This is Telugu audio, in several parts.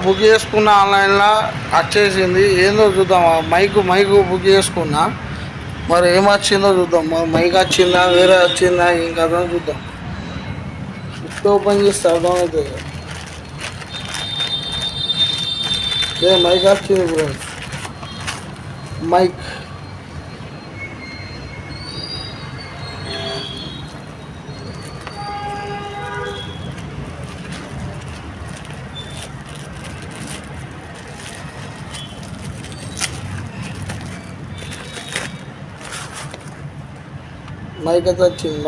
బుక్ చేసుకున్న ఆన్లైన్లో వచ్చేసింది. ఏందో చూద్దాం. మైకు బుక్ చేసుకున్నా, మరి ఏం వచ్చిందో చూద్దాం. మరి మైక్ వచ్చిందా, వేరే వచ్చిందా, ఏం కదా చూద్దాం. ఇప్పుడు ఓపెన్ చేస్తే అర్థమవుతుంది. మైక్ వచ్చింది ఫ్రెండ్స్, మైక్. మైక్ అయితే వచ్చింది.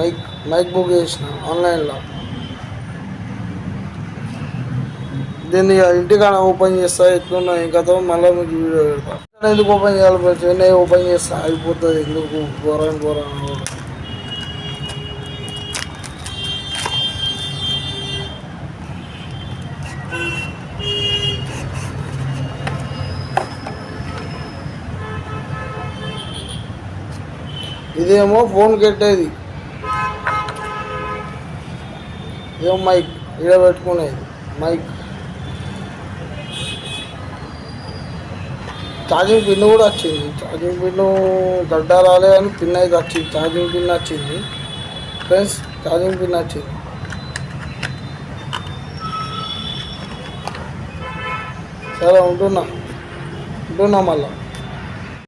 మైక్ బుక్ చేసిన ఆన్లైన్లో. దీన్ని ఇంటికాడ ఓపెన్ చేస్తా, ఎట్లున్నా ఇంకా మళ్ళీ మీకు వీడియో పెడతా. ఎందుకు ఓపెన్ చేయాలి ఫ్రెండ్స్? నేను ఓపెన్ చేస్తా, అయిపోతుంది. ఎందుకు ఘోరం ఇదేమో ఫోన్ కట్టేది, ఇదేమో మైక్ ఇక్కడ పెట్టుకునేది. మైక్ ఛార్జింగ్ పిన్ కూడా వచ్చింది. ఛార్జింగ్ పిన్ గడ్డ రాలే అని పిన్ అయితే వచ్చింది. ఛార్జింగ్ పిన్ వచ్చింది ఫ్రెండ్స్, ఛార్జింగ్ పిన్ వచ్చింది. సరే ఉంటున్నా మళ్ళా.